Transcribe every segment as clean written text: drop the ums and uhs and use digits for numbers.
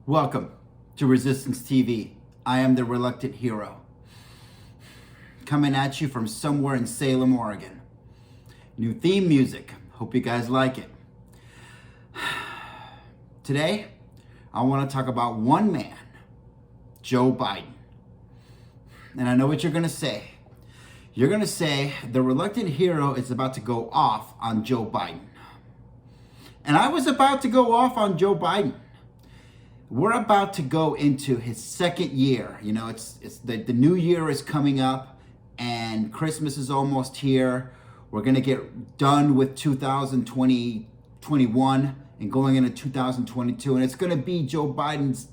Welcome to Resistance TV. I am the Reluctant Hero, coming at you from somewhere in Salem, Oregon. New theme music. Hope you guys like it. Today, I want to talk about one man, Joe Biden. And I know what you're going to say. You're going to say the Reluctant Hero is about to go off on Joe Biden. And I was about to go off on Joe Biden. We're about to go into his second year. You know, it's the new year is coming up and Christmas is almost here. We're going to get done with 2021 and going into 2022. And it's going to be Joe Biden's,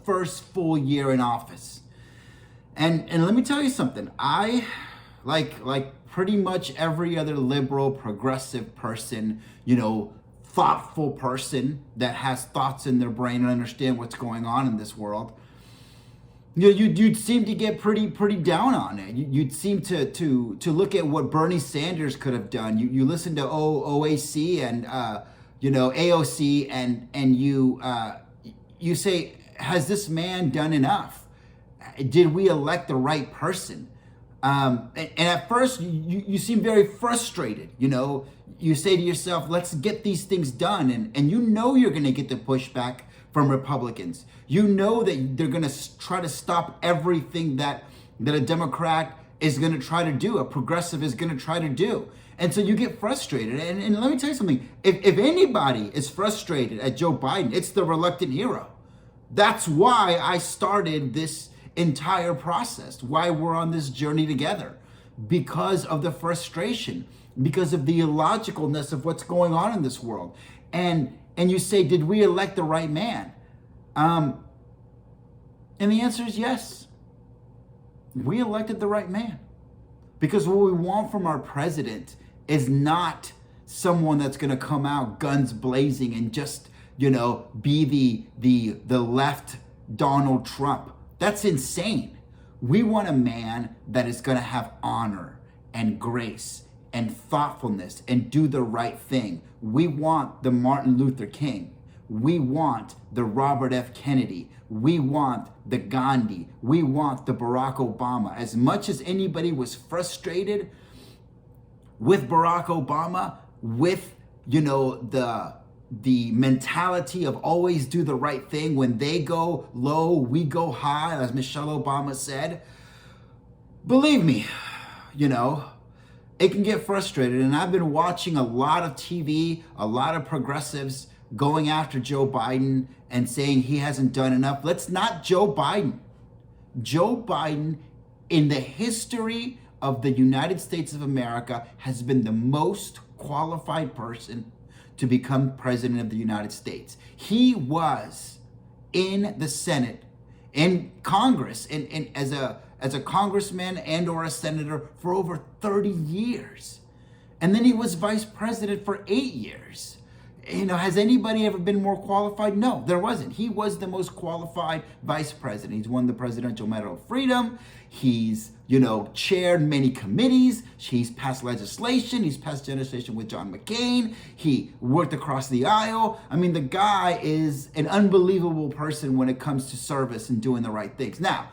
first full year in office. And let me tell you something. I, like pretty much every other liberal, progressive person, thoughtful person that has thoughts in their brain and understand what's going on in this world, you'd seem to get pretty down on it. You'd seem to look at what Bernie Sanders could have done. You listen to OAC and AOC and you say, has this man done enough? Did we elect the right person? And at first you seem very frustrated. You say to yourself, let's get these things done. And you're going to get the pushback from Republicans. You know that they're going to try to stop everything that a Democrat is going to try to do, a progressive is going to try to do. And so you get frustrated. And let me tell you something. If anybody is frustrated at Joe Biden, it's the Reluctant Hero. That's why I started this entire process, why we're on this journey together, because of the frustration, because of the illogicalness of what's going on in this world. And you say, did we elect the right man? And the answer is yes. We elected the right man. Because what we want from our president is not someone that's going to come out guns blazing and just, be the left Donald Trump. That's insane. We want a man that is going to have honor and grace and thoughtfulness and do the right thing. We want the Martin Luther King. We want the Robert F. Kennedy. We want the Gandhi. We want the Barack Obama. As much as anybody was frustrated with Barack Obama, with, the mentality of always do the right thing. When they go low, we go high, as Michelle Obama said. Believe me, it can get frustrated. And I've been watching a lot of TV, a lot of progressives going after Joe Biden and saying he hasn't done enough. Let's not Joe Biden. Joe Biden, in the history of the United States of America, has been the most qualified person to become president of the United States. He was in the Senate, in Congress, and as a congressman and or a senator for over 30 years. And then he was vice president for 8 years. Has anybody ever been more qualified? No, there wasn't. He was the most qualified vice president. He's won the Presidential Medal of Freedom. He's, chaired many committees. He's passed legislation. He's passed legislation with John McCain. He worked across the aisle. I mean, the guy is an unbelievable person when it comes to service and doing the right things. Now,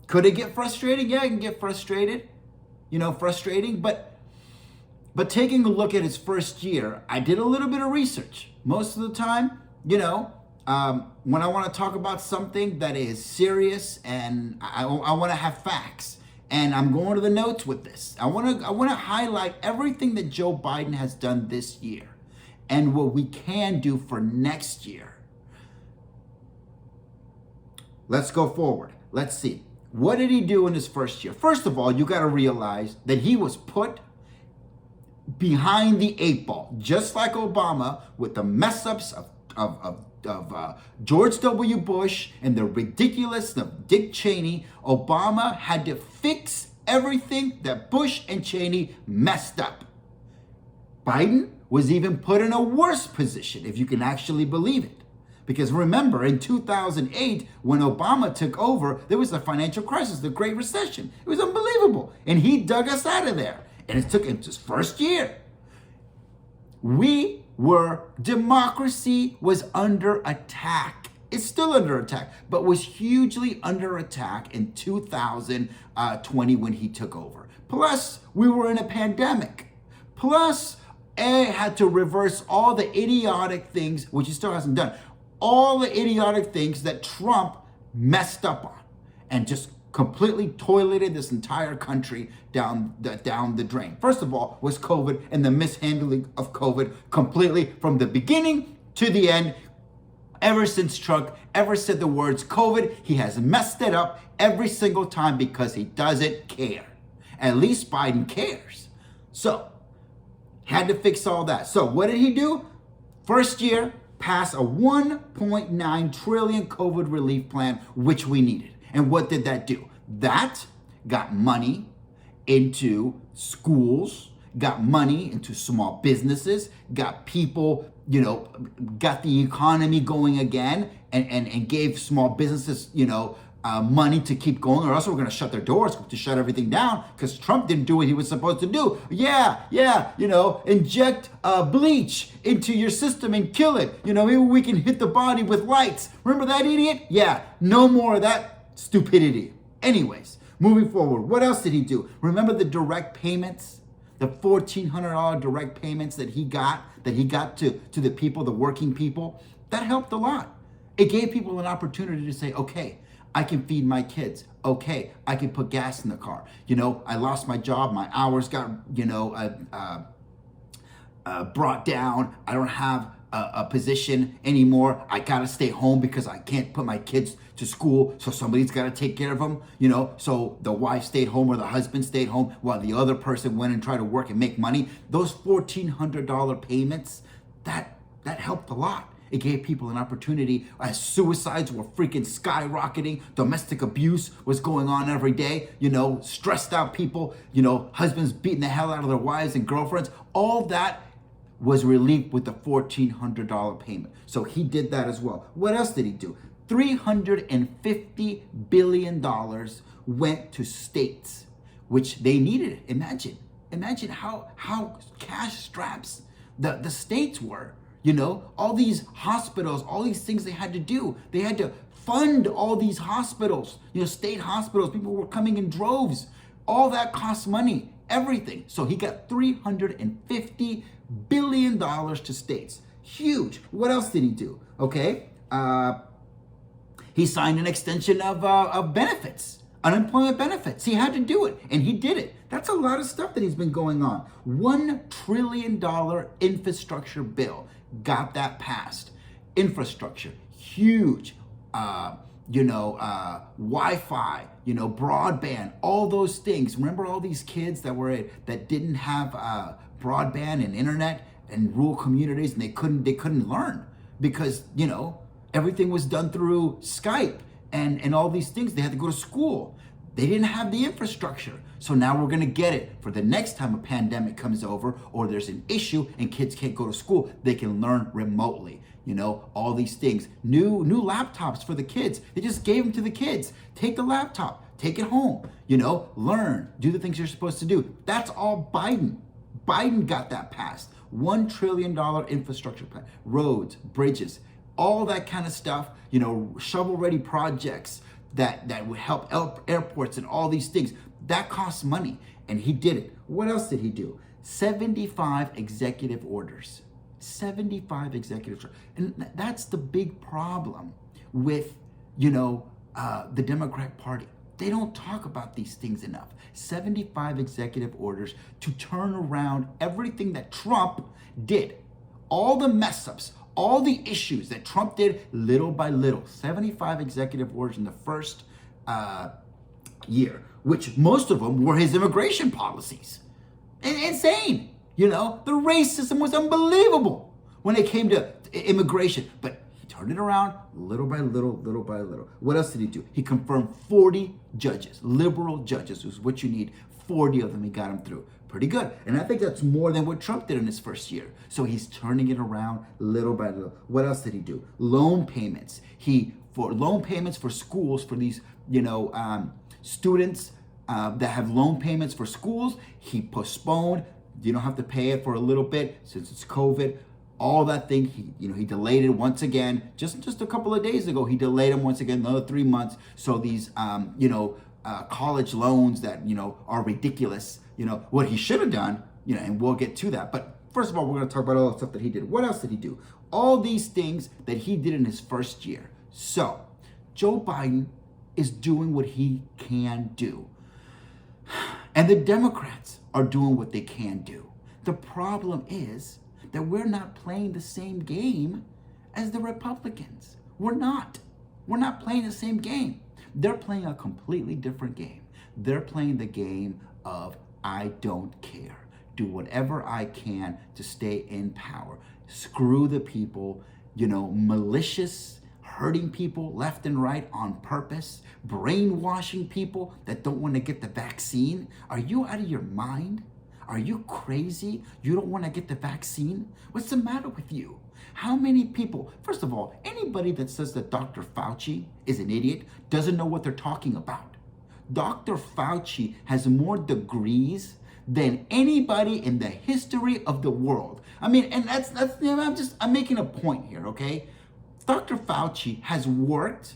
could it get frustrating? Yeah, it can get frustrated. Frustrating. But taking a look at his first year, I did a little bit of research. Most of the time, when I want to talk about something that is serious and I want to have facts, and I'm going to the notes with this. I want to highlight everything that Joe Biden has done this year and what we can do for next year. Let's go forward. Let's see. What did he do in his first year? First of all, you got to realize that he was put behind the 8 ball, just like Obama, with the mess ups of George W. Bush and the ridiculousness of Dick Cheney. Obama had to fix everything that Bush and Cheney messed up. Biden was even put in a worse position, if you can actually believe it. Because remember, in 2008, when Obama took over, there was a financial crisis, the Great Recession. It was unbelievable. And he dug us out of there. And it took him his first year. Democracy was under attack. It's still under attack, but was hugely under attack in 2020 when he took over. Plus, we were in a pandemic. Plus, had to reverse all the idiotic things, which he still hasn't done, all the idiotic things that Trump messed up on and just completely toileted this entire country down the drain. First of all, was COVID and the mishandling of COVID completely from the beginning to the end. Ever since Trump ever said the words COVID, he has messed it up every single time because he doesn't care. At least Biden cares. So, had to fix all that. So, what did he do? First year, pass a 1.9 trillion COVID relief plan, which we needed. And what did that do? That got money into schools, got money into small businesses, got people, got the economy going again, and gave small businesses, money to keep going, or else we're going to shut their doors, to shut everything down, because Trump didn't do what he was supposed to do. Inject bleach into your system and kill it. Maybe we can hit the body with lights. Remember that idiot? Yeah, no more of that stupidity. Anyways, moving forward, what else did he do? Remember the direct payments? The $1,400 direct payments that he got to the people, the working people? That helped a lot. It gave people an opportunity to say, okay, I can feed my kids. Okay, I can put gas in the car. I lost my job. My hours got, brought down. I don't have a position anymore. I gotta stay home because I can't put my kids to school. So somebody's gotta take care of them. So the wife stayed home or the husband stayed home while the other person went and tried to work and make money. Those $1,400 payments, that helped a lot. It gave people an opportunity as suicides were freaking skyrocketing. Domestic abuse was going on every day. Stressed out people, husbands beating the hell out of their wives and girlfriends. All that was relieved with the $1,400 payment. So he did that as well. What else did he do? $350 billion went to states, which they needed it. Imagine how cash straps the states were. All these hospitals, all these things they had to do. They had to fund all these hospitals, state hospitals. People were coming in droves. All that costs money, everything. So he got $350 billion to states. Huge. What else did he do? Okay. He signed an extension of benefits, unemployment benefits. He had to do it, and he did it. That's a lot of stuff that he's been going on. $1 trillion infrastructure bill. Got that passed. Infrastructure, huge. Wi-Fi, broadband, all those things. Remember all these kids that didn't have broadband and internet in rural communities, and they couldn't learn because everything was done through Skype and all these things. They had to go to school. They didn't have the infrastructure. So now we're gonna get it for the next time a pandemic comes over or there's an issue and kids can't go to school, they can learn remotely. All these things. New laptops for the kids. They just gave them to the kids. Take the laptop, take it home, learn, do the things you're supposed to do. That's all Biden. Biden got that passed. $1 trillion infrastructure plan, roads, bridges, all that kind of stuff, shovel-ready projects that would help airports and all these things. That costs money, and he did it. What else did he do? 75 executive orders. 75 executive orders. And that's the big problem with, the Democrat Party. They don't talk about these things enough. 75 executive orders to turn around everything that Trump did. All the mess ups, all the issues that Trump did little by little. 75 executive orders in the first year, which most of them were his immigration policies. Insane. The racism was unbelievable when it came to immigration. But he turned it around little by little, little by little. What else did he do? He confirmed 40 judges, liberal judges, is what you need. 40 of them, he got them through. Pretty good. And I think that's more than what Trump did in his first year. So he's turning it around little by little. What else did he do? Loan payments. For loan payments for schools, for these, students that have loan payments for schools, he postponed. You don't have to pay it for a little bit since it's COVID. all that thing. He delayed it once again. Just a couple of days ago, he delayed them once again, another 3 months. So these, college loans that, are ridiculous, what he should have done, and we'll get to that. But first of all, we're going to talk about all the stuff that he did. What else did he do? All these things that he did in his first year. So Joe Biden is doing what he can do. And the Democrats are doing what they can do. The problem is that we're not playing the same game as the Republicans. We're not. We're not playing the same game. They're playing a completely different game. They're playing the game of I don't care. Do whatever I can to stay in power. Screw the people, malicious, hurting people left and right on purpose, brainwashing people that don't want to get the vaccine. Are you out of your mind? Are you crazy? You don't want to get the vaccine? What's the matter with you? How many people, first of all, anybody that says that Dr. Fauci is an idiot doesn't know what they're talking about. Dr. Fauci has more degrees than anybody in the history of the world. I mean, and that's I'm making a point here, okay? Dr. Fauci has worked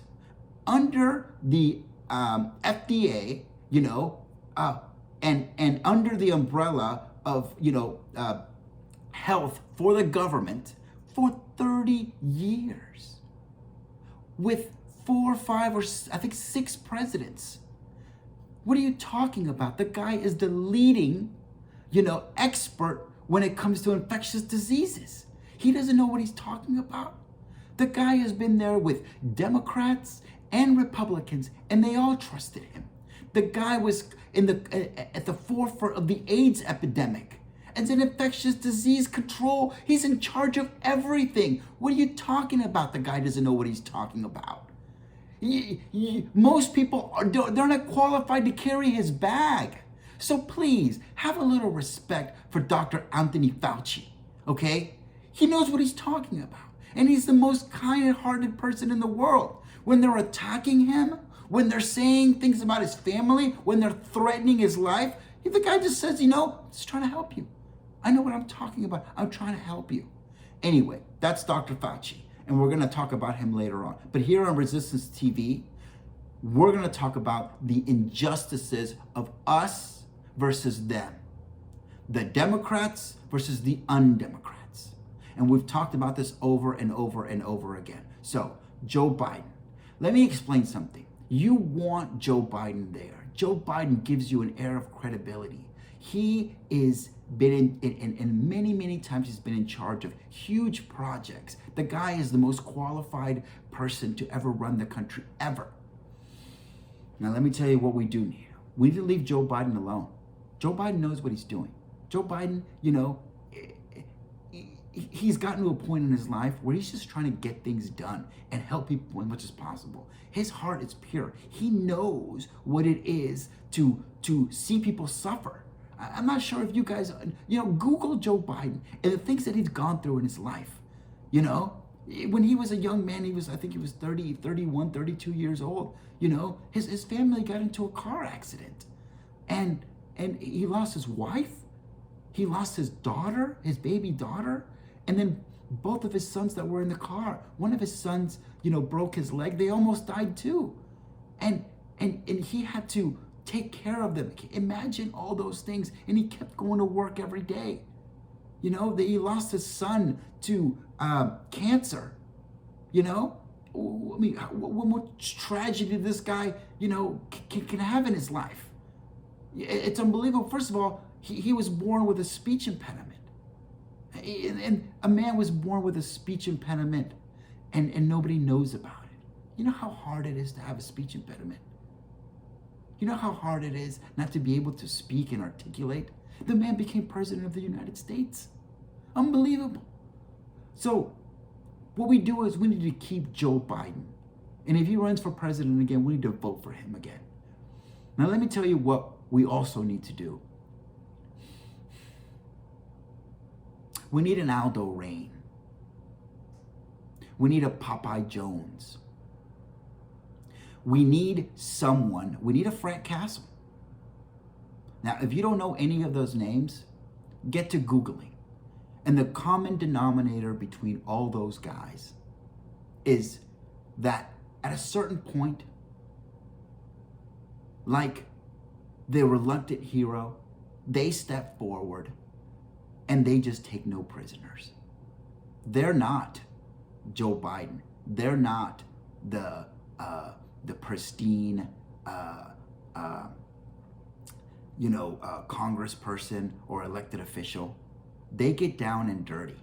under the FDA, and under the umbrella of, health for the government for 30 years with 4 or 5 or I think 6 presidents. What are you talking about? The guy is the leading, expert when it comes to infectious diseases. He doesn't know what he's talking about. The guy has been there with Democrats and Republicans, and they all trusted him. The guy was at the forefront of the AIDS epidemic. As an infectious disease control, he's in charge of everything. What are you talking about? The guy doesn't know what he's talking about. Most people they're not qualified to carry his bag. So please have a little respect for Dr. Anthony Fauci, okay? He knows what he's talking about. And he's the most kind-hearted person in the world. When they're attacking him, when they're saying things about his family, when they're threatening his life, the guy just says, I'm just trying to help you. I know what I'm talking about. I'm trying to help you. Anyway, that's Dr. Fauci. And we're going to talk about him later on. But here on Resistance TV, we're going to talk about the injustices of us versus them. The Democrats versus the undemocrats. And we've talked about this over and over and over again. So, Joe Biden. Let me explain something. You want Joe Biden there. Joe Biden gives you an air of credibility. He is been in many, many times he's been in charge of huge projects. The guy is the most qualified person to ever run the country, ever. Now, let me tell you what we do need. We need to leave Joe Biden alone. Joe Biden knows what he's doing. Joe Biden, he's gotten to a point in his life where he's just trying to get things done and help people as much as possible. His heart is pure. He knows what it is to see people suffer. I'm not sure if you guys, Google Joe Biden and the things that he's gone through in his life. When he was a young man, I think he was 30, 31, 32 years old. His family got into a car accident and he lost his wife. He lost his daughter, his baby daughter, and then both of his sons that were in the car. One of his sons, broke his leg. They almost died too. And he had to take care of them. Imagine all those things. And he kept going to work every day. He lost his son to cancer. What much tragedy this guy, can have in his life. It's unbelievable. First of all, he was born with a speech impediment. And a man was born with a speech impediment and nobody knows about it. You know how hard it is to have a speech impediment? You know how hard it is not to be able to speak and articulate? The man became president of the United States. Unbelievable. So what we do is we need to keep Joe Biden. And if he runs for president again, we need to vote for him again. Now let me tell you what we also need to do. We need an Aldo Rain. We need a Popeye Jones. We need a Frank Castle. Now, if you don't know any of those names, get to Googling. And the common denominator between all those guys is that at a certain point, like the reluctant hero, they step forward and they just take no prisoners. They're not Joe Biden. They're not the pristine, congressperson or elected official. They get down and dirty.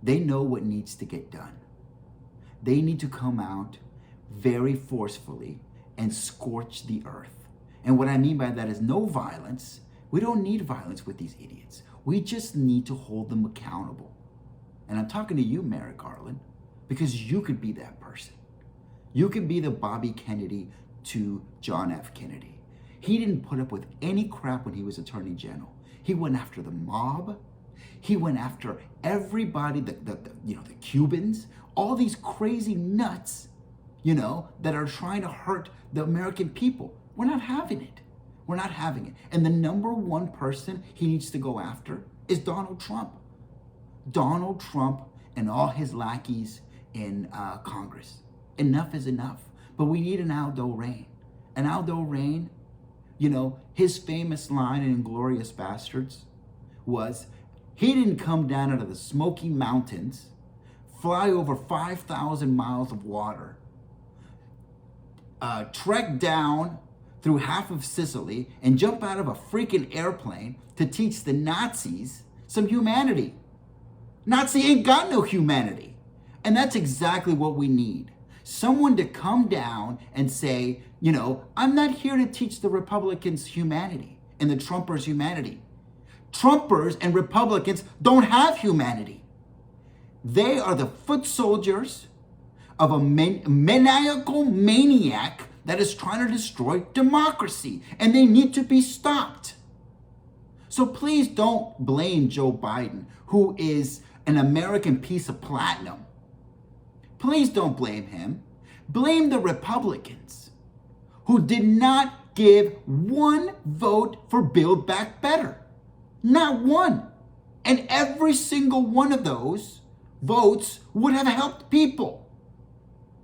They know what needs to get done. They need to come out very forcefully and scorch the earth. And what I mean by that is no violence. We don't need violence with these idiots. We just need to hold them accountable. And I'm talking to you, Merrick Garland, because you could be that person. You could be the Bobby Kennedy to John F. Kennedy. He didn't put up with any crap when he was Attorney General. He went after the mob. He went after everybody, the Cubans, all these crazy nuts, that are trying to hurt the American people. We're not having it. We're not having it. And the number one person he needs to go after is Donald Trump. Donald Trump and all his lackeys in Congress. Enough is enough. But we need an Aldo Raine. And Aldo Raine, his famous line in Inglourious Bastards was, he didn't come down out of the Smoky Mountains, fly over 5,000 miles of water, trek down through half of Sicily, and jump out of a freaking airplane to teach the Nazis some humanity. Nazi ain't got no humanity. And that's exactly what we need. Someone to come down and say, I'm not here to teach the Republicans humanity and the Trumpers humanity. Trumpers and Republicans don't have humanity. They are the foot soldiers of a maniacal maniac that is trying to destroy democracy, and they need to be stopped. So please don't blame Joe Biden, who is an American piece of platinum. Please don't blame him. Blame the Republicans, who did not give one vote for Build Back Better. Not one. And every single one of those votes would have helped people.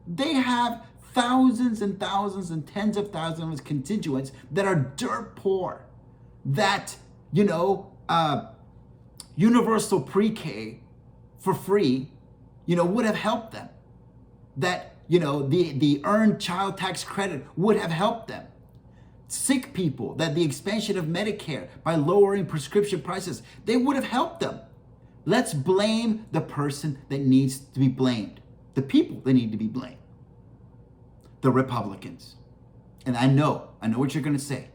They have thousands and thousands and tens of thousands of constituents that are dirt poor, that, universal pre-K for free, would have helped them. That, the earned child tax credit would have helped them. Sick people, that the expansion of Medicare by lowering prescription prices, they would have helped them. Let's blame the person that needs to be blamed. The people that need to be blamed. The Republicans. And I know what you're going to say.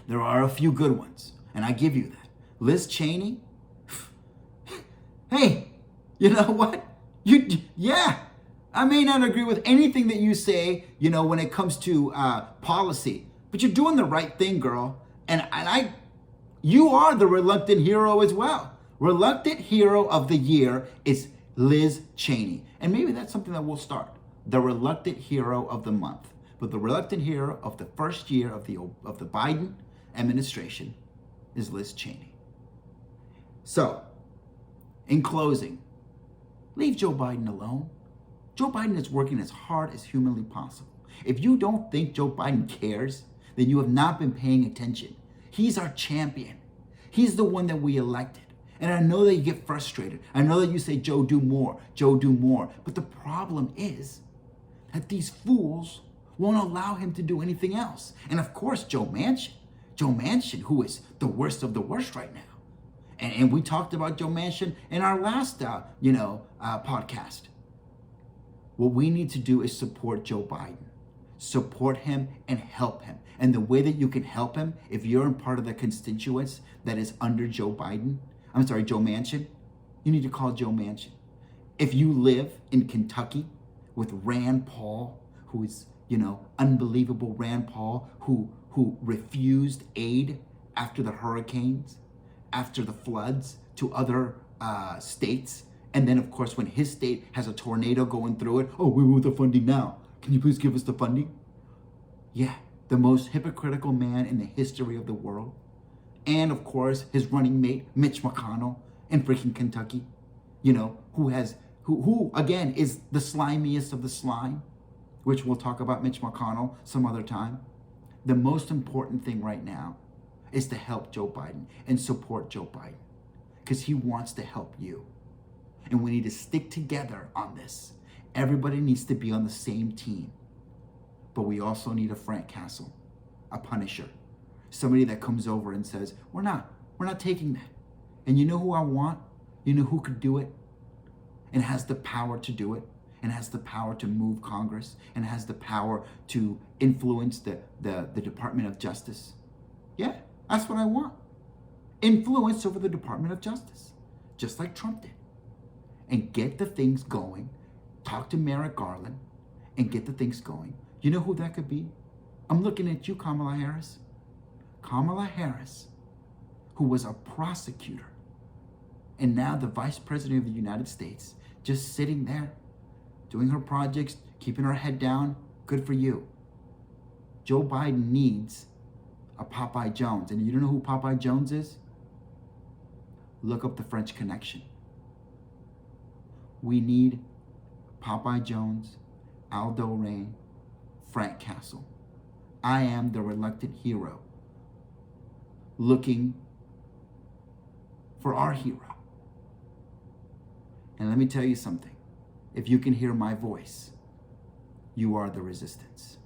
There are a few good ones, and I give you that. Liz Cheney, hey, you know what? I may not agree with anything that you say, when it comes to policy, but you're doing the right thing, girl. And you are the reluctant hero as well. Reluctant hero of the year is Liz Cheney. And maybe that's something that we'll start. The reluctant hero of the month. But the reluctant hero of the first year of the Biden administration is Liz Cheney. So, in closing, leave Joe Biden alone. Joe Biden is working as hard as humanly possible. If you don't think Joe Biden cares, then you have not been paying attention. He's our champion. He's the one that we elected. And I know that you get frustrated. I know that you say, Joe, do more. Joe, do more. But the problem is that these fools won't allow him to do anything else. And of course, Joe Manchin, who is the worst of the worst right now. And we talked about Joe Manchin in our last, podcast. What we need to do is support Joe Biden. Support him and help him. And the way that you can help him, if you're in part of the constituents that is under Joe Manchin, you need to call Joe Manchin. If you live in Kentucky with Rand Paul, who is, unbelievable Rand Paul, who refused aid after the hurricanes, after the floods to other states, and then, of course, when his state has a tornado going through it, oh, we want the funding now. Can you please give us the funding? Yeah, the most hypocritical man in the history of the world. And, of course, his running mate, Mitch McConnell, in freaking Kentucky, you know, who again is the slimiest of the slime, which we'll talk about Mitch McConnell some other time. The most important thing right now is to help Joe Biden and support Joe Biden because he wants to help you. And we need to stick together on this. Everybody needs to be on the same team. But we also need a Frank Castle, a Punisher, somebody that comes over and says, we're not taking that. And you know who I want? You know who could do it and has the power to do it and has the power to move Congress and has the power to influence the Department of Justice? Yeah, that's what I want. Influence over the Department of Justice, just like Trump did. And get the things going. Talk to Merrick Garland and get the things going. You know who that could be? I'm looking at you, Kamala Harris. Kamala Harris, who was a prosecutor and now the Vice President of the United States, just sitting there, doing her projects, keeping her head down. Good for you. Joe Biden needs a Popeye Jones. And you don't know who Popeye Jones is? Look up the French Connection. We need Popeye Jones, Aldo Rain, Frank Castle. I am the reluctant hero looking for our hero. And let me tell you something. If you can hear my voice, you are the resistance.